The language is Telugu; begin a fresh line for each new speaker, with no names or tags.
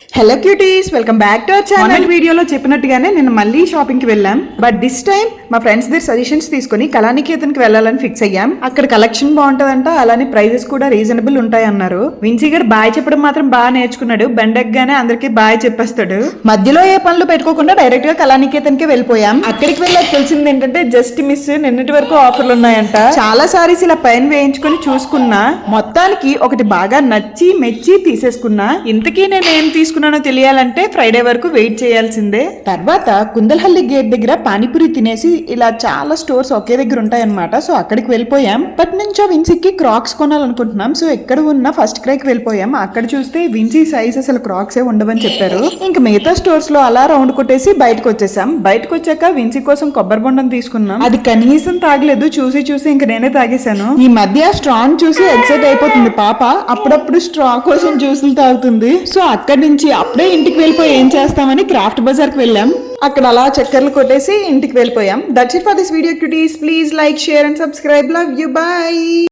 Hello cuties, welcome back to our channel. వీడియోలో చెప్పినట్టుగానే నేను మళ్ళీ షాపింగ్ కి వెళ్ళాం. బట్ దిస్ టైం మా ఫ్రెండ్స్ దగ్గర సజెషన్స్ తీసుకుని కళానికేతన్ కి వెళ్ళాలని ఫిక్స్ అయ్యాం. అక్కడ కలెక్షన్ బాగుంటదంట, అలానే ప్రైజెస్ కూడా రీజనబుల్ ఉంటాయి అన్నారు. విన్సీ గడ్ బాయ్ చెప్పడం మాత్రం బాగా నేర్చుకున్నాడు. బండెగ్గానే అందరికి బాయ్ చెప్పేస్తాడు. మధ్యలో ఏ పనులు పెట్టుకోకుండా డైరెక్ట్ గా కళానికేతన్ కి వెళ్ళిపోయాం. అక్కడికి వెళ్ళాక తెలిసింది ఏంటంటే జస్ట్ మిస్, నిన్నటి వరకు ఆఫర్లు ఉన్నాయంట. చాలా సారీస్ ఇలా పైన వేయించుకుని చూసుకున్నా, మొత్తానికి ఒకటి బాగా నచ్చి మెచ్చి తీసేసుకున్నా. ఇంతకీ నేను ఏం తీసుకున్నానో తెలియాలంటే ఫ్రైడే వరకు వెయిట్ చేయాల్సిందే. తర్వాత కుందల్హల్లి గేట్ దగ్గర పానీపూరి తినేసి ఇలా చాలా స్టోర్స్ ఒకే దగ్గర ఉంటాయన్నమాట. సో అక్కడికి వెళ్ళిపోయాం. బట్ నుంచో విన్సీకి క్రాక్స్ కొనాలనుకుంటున్నాం. సో ఎక్కడ ఉన్న ఫస్ట్ క్రైకి వెళ్ళిపోయాం. అక్కడ చూస్తే విన్సీ సైజ్ అసలు క్రాక్సే ఉండవని చెప్పారు. ఇంకా మిగతా స్టోర్స్ లో అలా రౌండ్ కొట్టేసి బయటకు వచ్చేసాం. బయటకు వచ్చాక విన్సీ కోసం కొబ్బరి బొండం తీసుకున్నాం. అది కనీసం తాగలేదు. చూసి చూసి ఇంక నేనే తాగేశాను. ఈ మధ్య స్ట్రాంగ్ చూసి ఎక్సైట్ అయిపోతుంది పాప. అప్పుడప్పుడు స్ట్రా కోసం జ్యూసులు తాగుతుంది. సో అక్కడి నుంచి అప్పుడే ఇంటికి వెళ్ళిపోయి ఏం చేస్తామని క్రాఫ్ట్ బజార్ కి వెళ్ళాం. అక్కడ అలా చక్కర్లు కొట్టేసి ఇంటికి వెళ్ళిపోయాం. That's it for this video cuties. Please like, share and subscribe. Love you. By.